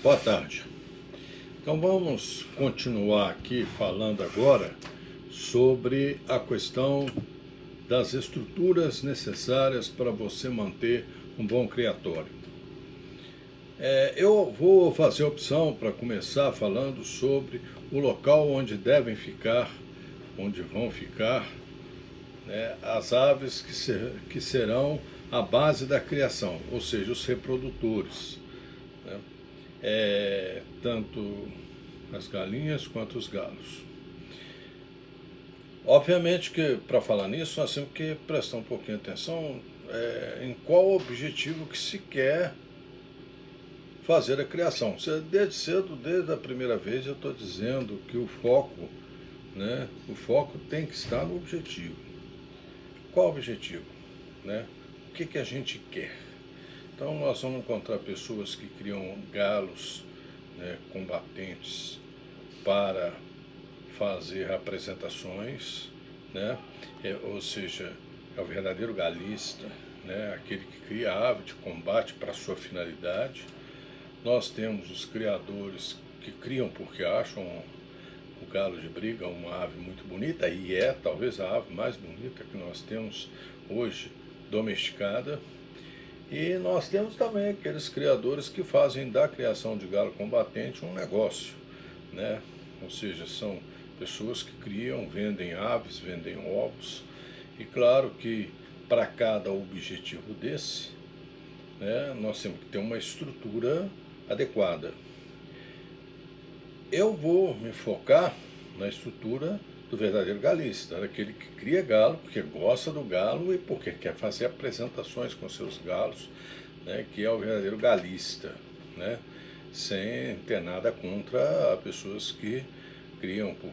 Boa tarde. Então vamos continuar aqui falando agora sobre a questão das estruturas necessárias para você manter um bom criatório. Eu vou fazer a opção para começar falando sobre o local onde vão ficar, né, as aves que serão a base da criação, ou seja, os reprodutores, né? Tanto as galinhas quanto os galos. Obviamente que para falar nisso nós temos que prestar um pouquinho de atenção em qual objetivo que se quer fazer a criação. Desde cedo, desde a primeira vez, eu estou dizendo que o foco, né, o foco tem que estar no objetivo. Qual o objetivo? Né? O que a gente quer? Então nós vamos encontrar pessoas que criam galos, né, combatentes para fazer apresentações, né? Ou seja, é o verdadeiro galista, né? Aquele que cria ave de combate para sua finalidade. Nós temos os criadores que criam porque acham o galo de briga uma ave muito bonita, e é talvez a ave mais bonita que nós temos hoje domesticada. E nós temos também aqueles criadores que fazem da criação de galo combatente um negócio, né? Ou seja, são pessoas que criam, vendem aves, vendem ovos. E claro que para cada objetivo desse, né, nós temos que ter uma estrutura adequada. Eu vou me focar na estrutura do verdadeiro galista, daquele que cria galo porque gosta do galo e porque quer fazer apresentações com seus galos, né, que é o verdadeiro galista, né, sem ter nada contra pessoas que criam por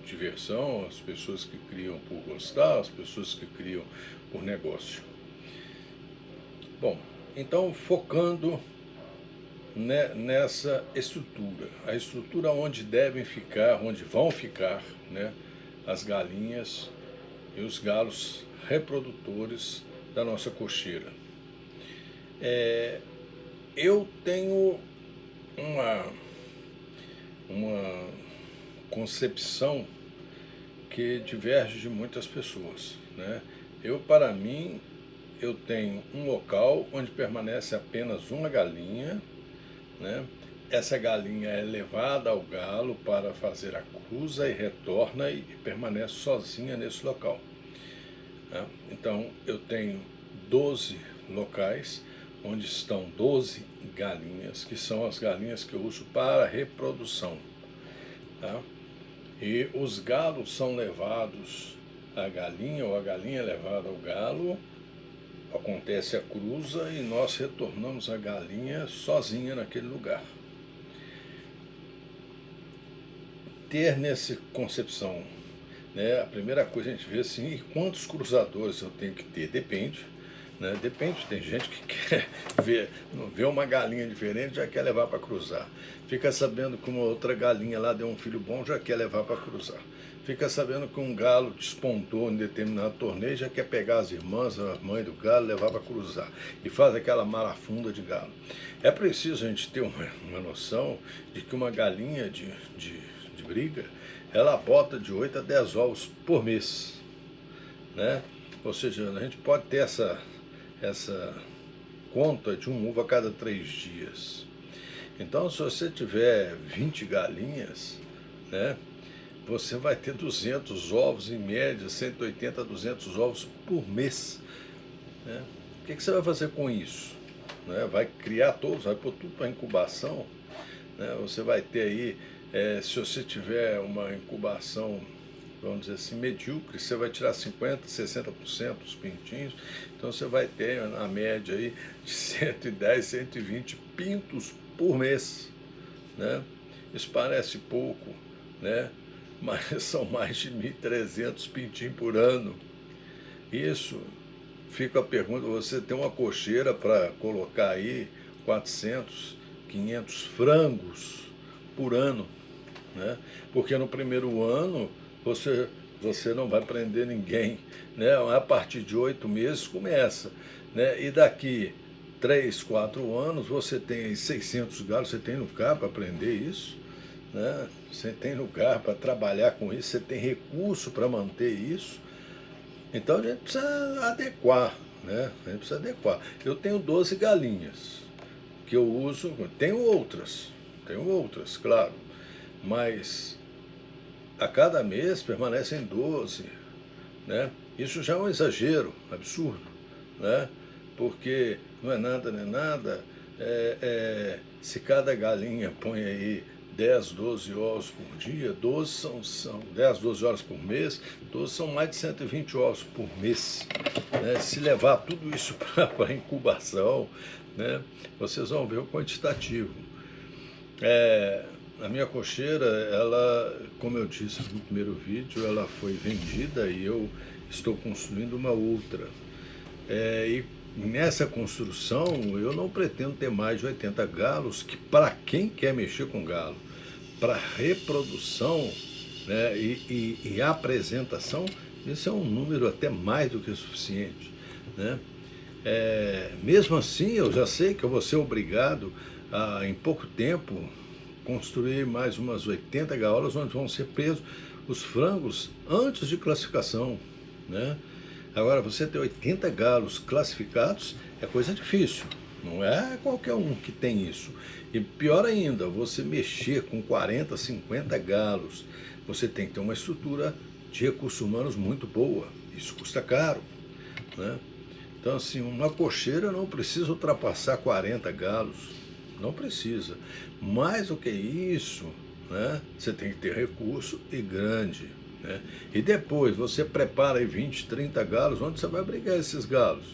diversão, as pessoas que criam por gostar, as pessoas que criam por negócio. Bom, então focando nessa estrutura, a estrutura onde vão ficar, né, as galinhas e os galos reprodutores da nossa cocheira. Eu tenho uma concepção que diverge de muitas pessoas, né? Para mim, eu tenho um local onde permanece apenas uma galinha, né? Essa galinha é levada ao galo para fazer a cruza e retorna e permanece sozinha nesse local, né? Então eu tenho 12 locais onde estão 12 galinhas, que são as galinhas que eu uso para reprodução, tá? E os galos são levados à galinha, ou a galinha é levada ao galo, acontece a cruza e nós retornamos a galinha sozinha naquele lugar. Ter nessa concepção, né, a primeira coisa a gente vê assim, e quantos cruzadores eu tenho que ter? Depende, né? Depende, tem gente que quer ver uma galinha diferente, já quer levar para cruzar. Fica sabendo que uma outra galinha lá deu um filho bom, já quer levar para cruzar. Fica sabendo que um galo despontou em determinado torneio, já quer pegar as irmãs, a mãe do galo, levar para cruzar. E faz aquela marafunda de galo. É preciso a gente ter uma noção de que uma galinha de briga, ela bota de 8 a 10 ovos por mês, né? Ou seja, a gente pode ter essa conta de um ovo a cada 3 dias. Então, se você tiver 20 galinhas, né, você vai ter 200 ovos, em média, 180 a 200 ovos por mês, né? O que você vai fazer com isso? Né? Vai criar todos, vai pôr tudo para incubação, né? Você vai ter aí, se você tiver uma incubação, vamos dizer assim, medíocre, você vai tirar 50%, 60% dos pintinhos, então você vai ter na média aí de 110, 120 pintos por mês, né? Isso parece pouco, né? Mas são mais de 1.300 pintinhos por ano. Isso, fica a pergunta, você tem uma cocheira para colocar aí 400, 500 frangos por ano, né? Porque no primeiro ano você não vai prender ninguém, né? A partir de 8 meses começa, né? E daqui 3, 4 anos, você tem aí 600 galos, você tem lugar para aprender isso, né? Você tem lugar para trabalhar com isso, você tem recurso para manter isso. Então a gente precisa adequar, né? A gente precisa adequar. Eu tenho 12 galinhas que eu uso, tenho outras, claro, mas a cada mês permanecem 12, né? Isso já é um exagero absurdo, né? Porque não é nada, nem nada. Se cada galinha põe aí 10, 12 ovos por dia, 12 são 10, 12 horas por mês, 12 são mais de 120 ovos por mês, né? Se levar tudo isso para incubação, né, vocês vão ver o quantitativo. A minha cocheira, ela, como eu disse no primeiro vídeo, ela foi vendida e eu estou construindo uma outra. E nessa construção eu não pretendo ter mais de 80 galos, que para quem quer mexer com galo, para reprodução, né, e apresentação, isso é um número até mais do que suficiente, né? Mesmo assim, eu já sei que eu vou ser obrigado a, em pouco tempo, construir mais umas 80 gaiolas onde vão ser presos os frangos antes de classificação, né? Agora, você ter 80 galos classificados é coisa difícil, não é qualquer um que tem isso. E pior ainda, você mexer com 40, 50 galos, você tem que ter uma estrutura de recursos humanos muito boa, isso custa caro, né? Então, assim, uma cocheira não precisa ultrapassar 40 galos, não precisa. Mais do que isso, né, você tem que ter recurso e grande, né? E depois você prepara aí 20, 30 galos, onde você vai abrigar esses galos,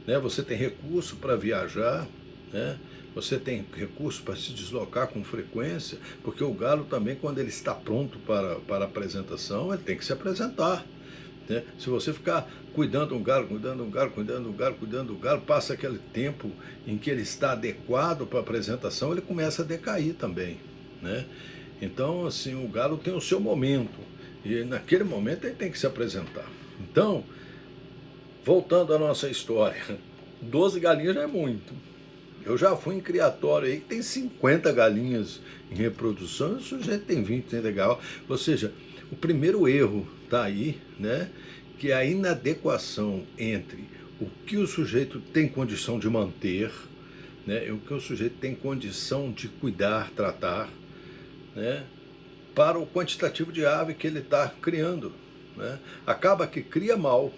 né? Você tem recurso para viajar, né? Você tem recurso para se deslocar com frequência, porque o galo também, quando ele está pronto para apresentação, ele tem que se apresentar, né? Se você ficar cuidando do galo, cuidando do galo, passa aquele tempo em que ele está adequado para a apresentação, ele começa a decair também, né? Então, assim, o galo tem o seu momento, e naquele momento ele tem que se apresentar. Então, voltando à nossa história, 12 galinhas já é muito. Eu já fui em criatório aí que tem 50 galinhas em reprodução, e o sujeito tem 20, 30 galinhas. Ou seja, o primeiro erro está aí, né? Que é a inadequação entre o que o sujeito tem condição de manter, né? E o que o sujeito tem condição de cuidar, tratar, né? Para o quantitativo de ave que ele está criando, né? Acaba que cria mal,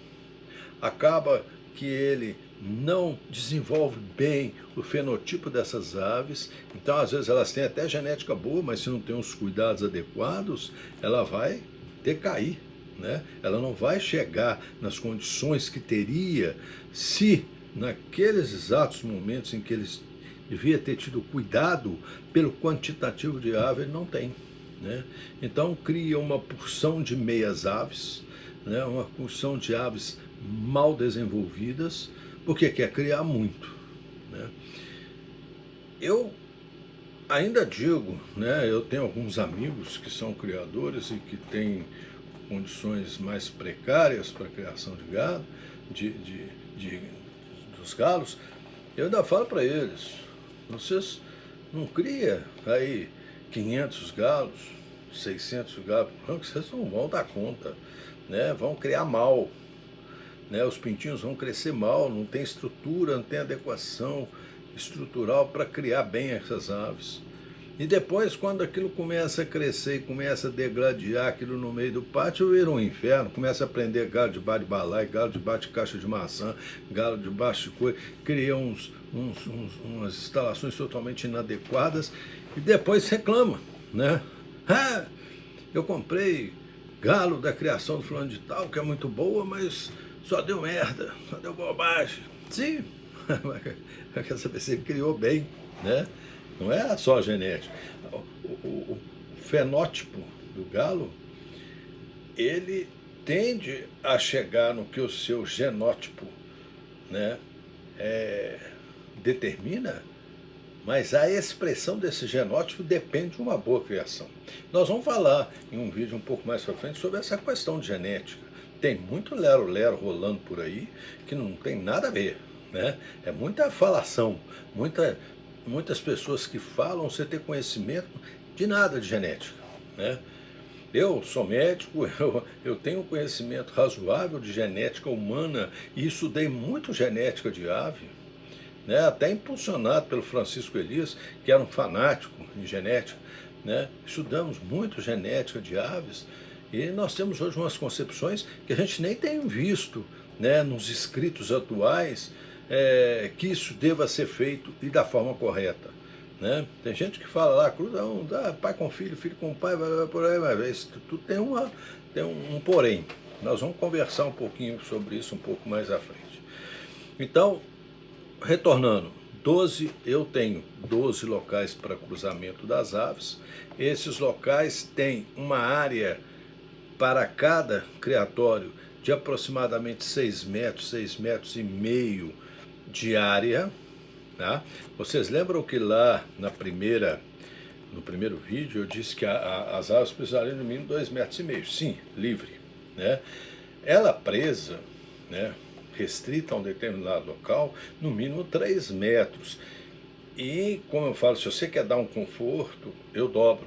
acaba que ele não desenvolve bem o fenotipo dessas aves. Então, às vezes, elas têm até genética boa, mas se não tem os cuidados adequados, ela vai decair, né? Ela não vai chegar nas condições que teria se, naqueles exatos momentos em que eles devia ter tido cuidado pelo quantitativo de ave, ele não tem, né? Então, cria uma porção de meias aves, né? Uma porção de aves mal desenvolvidas, porque quer criar muito, né? Eu ainda digo, né, eu tenho alguns amigos que são criadores e que têm condições mais precárias para a criação de gado, dos galos. Eu ainda falo para eles, vocês não criam aí 500 galos, 600 galos, que vocês não vão dar conta, né? Vão criar mal, né? Os pintinhos vão crescer mal, não tem estrutura, não tem adequação estrutural para criar bem essas aves. E depois, quando aquilo começa a crescer e começa a degladiar aquilo no meio do pátio, vira um inferno, começa a prender galo debaixo de balai, galo debaixo de caixa de maçã, galo debaixo de coisa, cria umas instalações totalmente inadequadas e depois reclama, né? Ah, eu comprei galo da criação do fulano de tal, que é muito boa, mas só deu merda, só deu bobagem. Sim, quer saber se ele criou bem, né? Não é só a genética. O fenótipo do galo, ele tende a chegar no que o seu genótipo, né, determina, mas a expressão desse genótipo depende de uma boa criação. Nós vamos falar em um vídeo um pouco mais para frente sobre essa questão de genética. Tem muito lero-lero rolando por aí que não tem nada a ver, né? É muita falação, muitas pessoas que falam sem ter conhecimento de nada de genética, né? Eu sou médico, eu tenho um conhecimento razoável de genética humana e estudei muito genética de ave, né? Até impulsionado pelo Francisco Elias, que era um fanático em genética, né? Estudamos muito genética de aves e nós temos hoje umas concepções que a gente nem tem visto, né, nos escritos atuais, que isso deva ser feito e da forma correta. Né? Tem gente que fala lá, cruza pai com filho, filho com pai, por aí, mas isso tudo tem um porém. Nós vamos conversar um pouquinho sobre isso um pouco mais à frente. Então, retornando, eu tenho 12 locais para cruzamento das aves. Esses locais têm uma área para cada criatório de aproximadamente 6 metros, 6,5 metros de área. Tá? Vocês lembram que lá no primeiro vídeo eu disse que as aves precisariam no mínimo 2,5 metros? Sim, livre. Né? Ela presa, né, restrita a um determinado local, no mínimo 3 metros. E, como eu falo, se você quer dar um conforto, eu dobro.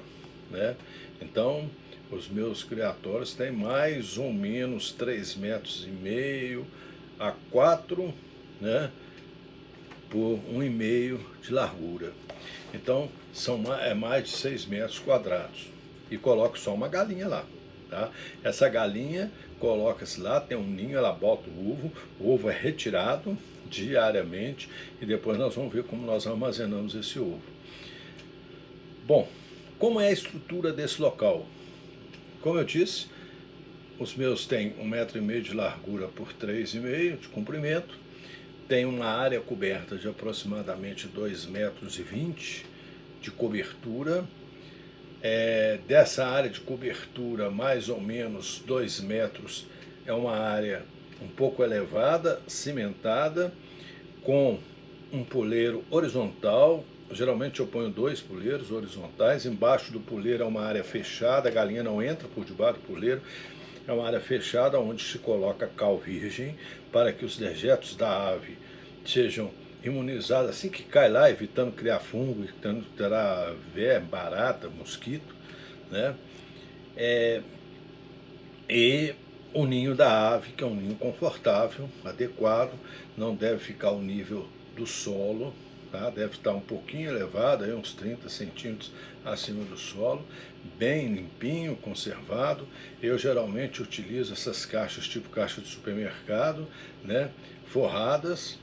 Né? Então, os meus criatórios têm mais ou menos 3,5 metros a 4, né, por 1,5 de largura. Então, é mais de 6 metros quadrados. E coloco só uma galinha lá. Tá? Essa galinha coloca-se lá, tem um ninho, ela bota o ovo é retirado diariamente e depois nós vamos ver como nós armazenamos esse ovo. Bom, como é a estrutura desse local? Como eu disse, os meus têm 1,5 metro de largura por 3,5 de comprimento, tem uma área coberta de aproximadamente 2,20 metros de cobertura. Dessa área de cobertura, mais ou menos 2 metros, é uma área um pouco elevada, cimentada, com um poleiro horizontal. Geralmente eu ponho 2 poleiros horizontais, embaixo do poleiro é uma área fechada, a galinha não entra por debaixo do poleiro, é uma área fechada onde se coloca cal virgem para que os dejetos da ave sejam imunizados assim que cai lá, evitando criar fungo, evitando terá barata, mosquito, né? E o ninho da ave, que é um ninho confortável, adequado, não deve ficar ao nível do solo, tá? Deve estar um pouquinho elevado, aí uns 30 centímetros acima do solo, bem limpinho, conservado. Eu geralmente utilizo essas caixas, tipo caixa de supermercado, né, forradas,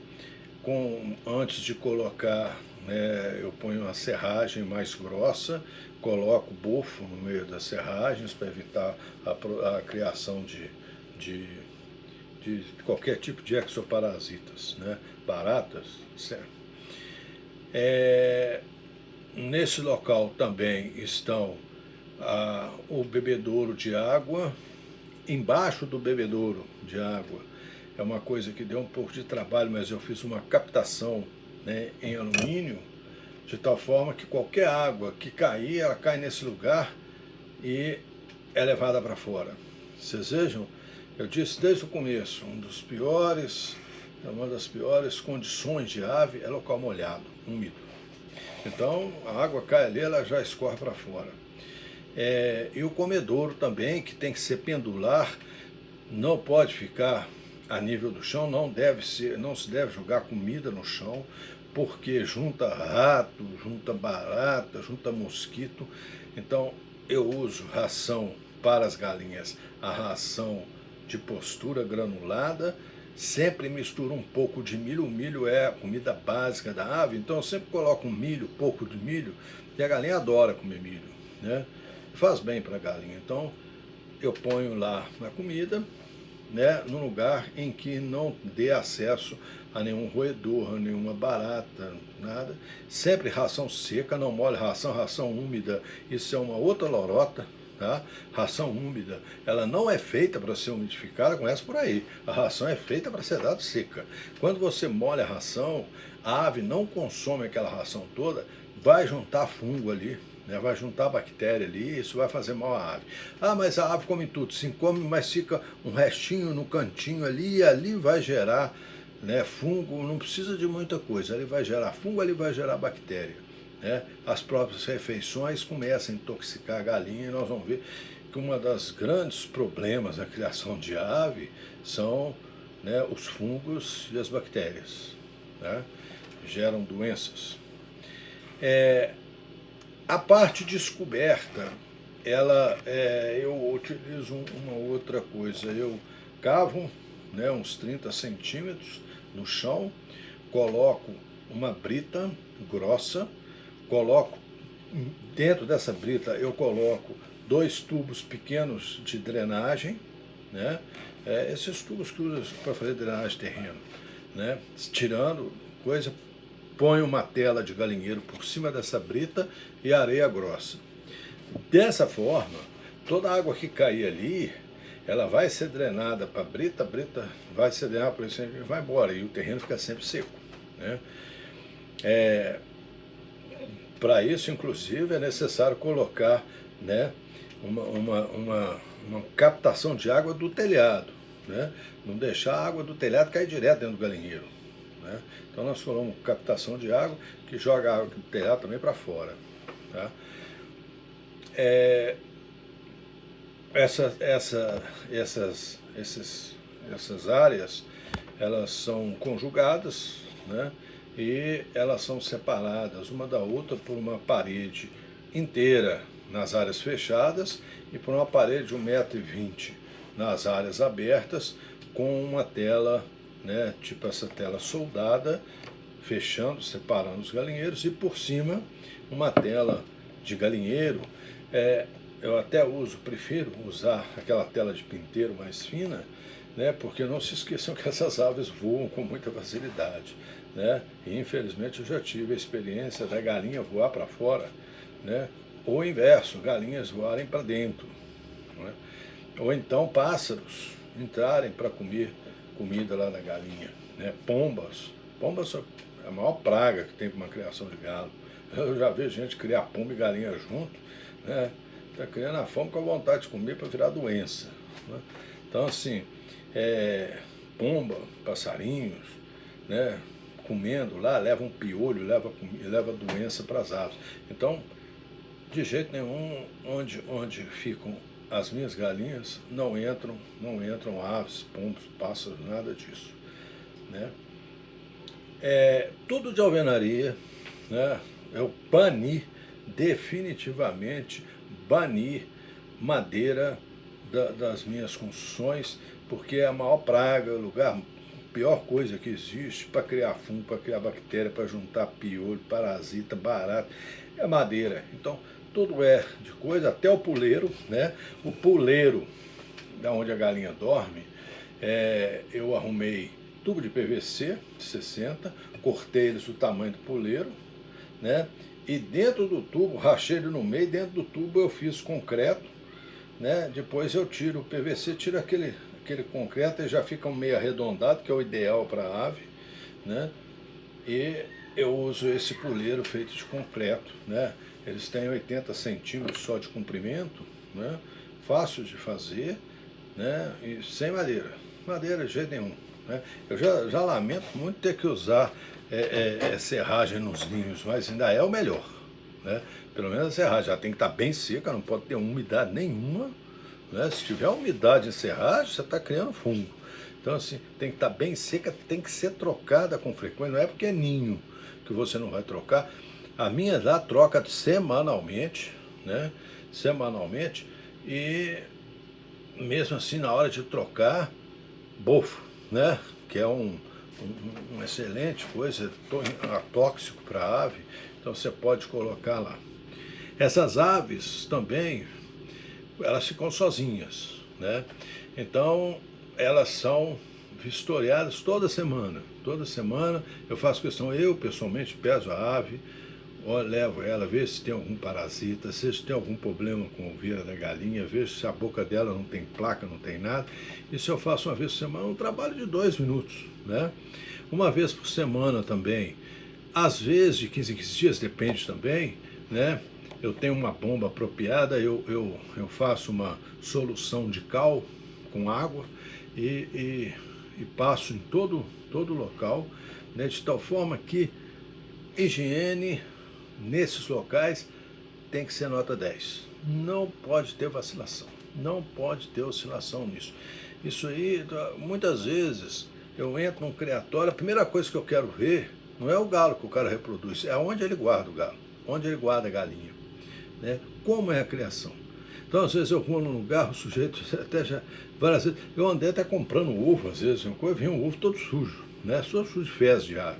antes de colocar, né, eu ponho uma serragem mais grossa, coloco bofo no meio das serragens para evitar a criação de qualquer tipo de exoparasitas, né, baratas, certo? Nesse local também estão o bebedouro de água. Embaixo do bebedouro de água é uma coisa que deu um pouco de trabalho, mas eu fiz uma captação, né, em alumínio, de tal forma que qualquer água que cair, ela cai nesse lugar e é levada para fora. Vocês vejam, eu disse desde o começo, uma das piores condições de ave é local molhado, úmido. Então a água cai ali, ela já escorre para fora. E o comedouro também, que tem que ser pendular, não pode ficar a nível do chão, não se deve jogar comida no chão, porque junta rato, junta barata, junta mosquito. Então eu uso ração para as galinhas, a ração de postura granulada, sempre misturo um pouco de milho. O milho é a comida básica da ave, então eu sempre coloco um milho, pouco de milho, e a galinha adora comer milho, né? Faz bem para a galinha. Então eu ponho lá na comida, né, num lugar em que não dê acesso a nenhum roedor, a nenhuma barata, nada. Sempre ração seca, não mole ração úmida, isso é uma outra lorota. Tá? Ração úmida, ela não é feita para ser umidificada, começa por aí. A ração é feita para ser dada seca. Quando você molha a ração, a ave não consome aquela ração toda, vai juntar fungo ali, né? Vai juntar bactéria ali, isso vai fazer mal à ave. Mas a ave come tudo, sim, come, mas fica um restinho no cantinho ali, e ali vai gerar né? Fungo não precisa de muita coisa, ele vai gerar fungo, ele vai gerar bactéria, né? As próprias refeições começam a intoxicar a galinha e nós vamos ver que um dos grandes problemas na criação de ave são, né, os fungos e as bactérias, né? Geram doenças. A parte descoberta, eu utilizo uma outra coisa. Eu cavo, né, uns 30 centímetros no chão, coloco uma brita grossa, coloco dentro dessa brita, eu coloco 2 tubos pequenos de drenagem, né? Esses tubos que usam para fazer drenagem de terreno, né? Tirando coisa, põe uma tela de galinheiro por cima dessa brita e areia grossa. Dessa forma, toda a água que cair ali, ela vai ser drenada para a brita vai ser drenada para isso e vai embora, e o terreno fica sempre seco, né? Para isso, inclusive, é necessário colocar, né, uma captação de água do telhado, né? Não deixar a água do telhado cair direto dentro do galinheiro, né? Então nós colocamos captação de água que joga a água do telhado também para fora, tá? Essas áreas, elas são conjugadas, né? E elas são separadas uma da outra por uma parede inteira nas áreas fechadas e por uma parede de 1,20 m nas áreas abertas, com uma tela, né, tipo essa tela soldada, fechando, separando os galinheiros, e por cima uma tela de galinheiro. Eu até prefiro usar aquela tela de pinteiro mais fina, né, porque não se esqueçam que essas aves voam com muita facilidade, né, e infelizmente eu já tive a experiência da galinha voar para fora, né, ou o inverso, galinhas voarem para dentro, né, ou então pássaros entrarem para comer comida lá da galinha, né, pombas são a maior praga que tem para uma criação de galo. Eu já vi gente criar pomba e galinha junto, né, está criando a fome com a vontade de comer para virar doença, né? Então, assim, pomba, passarinhos, né, comendo lá, leva um piolho, leva doença para as aves. Então, de jeito nenhum, onde ficam as minhas galinhas, não entram aves, pombos, pássaros, nada disso, né? Tudo de alvenaria, né? Eu definitivamente bani madeira das minhas construções, porque é a maior praga, a pior coisa que existe para criar fungo, para criar bactéria, para juntar piolho, parasita, barata, é madeira. Então, tudo de coisa, até o puleiro, né? O puleiro, da onde a galinha dorme, eu arrumei tubo de PVC 60, cortei eles do tamanho do puleiro, né? E dentro do tubo, rachei ele no meio, dentro do tubo eu fiz concreto, né? Depois eu tiro o PVC, tiro aquele concreto e já fica meio arredondado, que é o ideal para a ave, né? E eu uso esse puleiro feito de concreto, né? Eles têm 80 centímetros só de comprimento, né? Fácil de fazer, né? E sem madeira de jeito nenhum, né? Eu já lamento muito ter que usar serragem nos ninhos, mas ainda é o melhor, né? Pelo menos a serragem já tem que estar bem seca, não pode ter umidade nenhuma, né? Se tiver umidade em serragem, você está criando fungo. Então, assim, tem que estar bem seca, tem que ser trocada com frequência. Não é porque é ninho que você não vai trocar. A minha lá troca semanalmente, né? Semanalmente, e mesmo assim, na hora de trocar, bofo, né? Que é uma excelente coisa, tóxico para a ave, então você pode colocar lá. Essas aves também, elas ficam sozinhas, né? Então, elas são vistoriadas toda semana. Toda semana eu faço questão, eu pessoalmente peso a ave, levo ela, vejo se tem algum parasita, se tem algum problema com a oveira da galinha, vejo se a boca dela não tem placa, não tem nada. Isso eu faço uma vez por semana, um trabalho de 2 minutos, né? Uma vez por semana também, às vezes de 15 em 15 dias, depende também, né? Eu tenho uma bomba apropriada, eu faço uma solução de cal com água e e passo em todo o local, né, de tal forma que higiene nesses locais tem que ser nota 10. Não pode ter vacilação. Não pode ter oscilação nisso. Isso aí, muitas vezes, eu entro num criatório, a primeira coisa que eu quero ver não é o galo que o cara reproduz, é onde ele guarda o galo, onde ele guarda a galinha, né? Como é a criação. Então, às vezes eu vou num lugar, o sujeito até já, várias vezes, eu andei até comprando ovo, às vezes, eu vi um ovo todo sujo, né? Todo sujo de fezes de ave.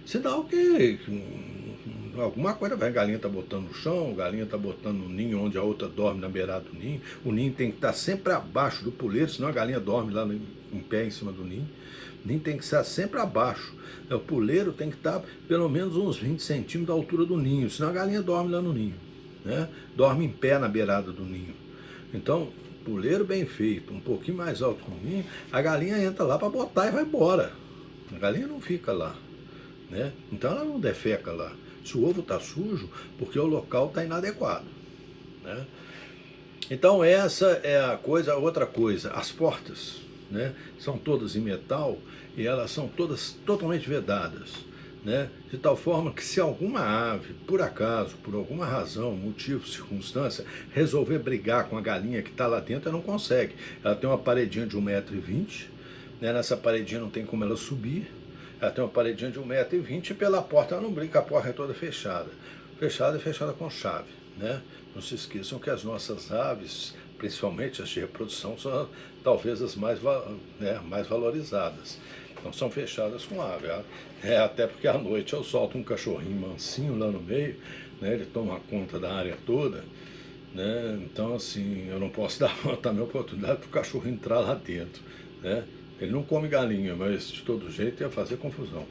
Sinal que alguma coisa vai, a galinha está botando no chão, a galinha está botando no ninho onde a outra dorme na beirada do ninho, o ninho tem que estar sempre abaixo do puleiro, senão a galinha dorme lá em pé em cima do ninho, o ninho tem que estar sempre abaixo, o puleiro tem que estar pelo menos uns 20 centímetros da altura do ninho, senão a galinha dorme lá no ninho, né? Dorme em pé na beirada do ninho. Então, puleiro bem feito, um pouquinho mais alto que o ninho, a galinha entra lá para botar e vai embora, a galinha não fica lá, né? Então ela não defeca lá. Se o ovo está sujo, porque o local está inadequado, né? Então essa é a coisa. Outra coisa, as portas, né, são todas em metal e elas são todas totalmente vedadas, né, de tal forma que se alguma ave, por acaso, por alguma razão, motivo, circunstância, resolver brigar com a galinha que está lá dentro, ela não consegue. Ela tem uma paredinha de 1,20 m, né, nessa paredinha não tem como ela subir. Ela tem uma paredinha de 1,20 m e pela porta ela não brinca, a porta é toda fechada. Fechada e fechada com chave, né? Não se esqueçam que as nossas aves, principalmente as de reprodução, são talvez as mais valorizadas. Não são fechadas com ave. Até porque à noite eu solto um cachorrinho mansinho lá no meio, né? Ele toma conta da área toda, né? Então assim, eu não posso dar também a oportunidade para o cachorro entrar lá dentro, né? Ele não come galinha, mas de todo jeito ia fazer confusão.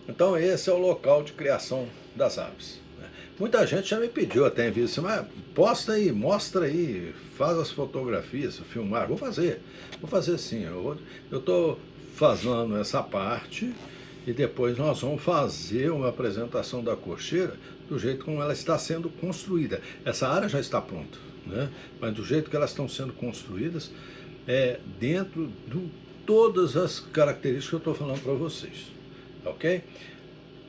Então esse é o local de criação das aves, né? Muita gente já me pediu até em vídeo assim, mas posta aí, mostra aí, faz as fotografias, filmar. Vou fazer sim. Eu estou fazendo essa parte e depois nós vamos fazer uma apresentação da cocheira do jeito como ela está sendo construída. Essa área já está pronta, né? Mas do jeito que elas estão sendo construídas, dentro de todas as características que eu estou falando para vocês, ok?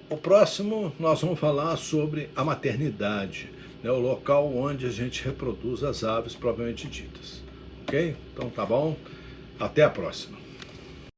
O próximo nós vamos falar sobre a maternidade, né, o local onde a gente reproduz as aves propriamente ditas, ok? Então tá bom, até a próxima.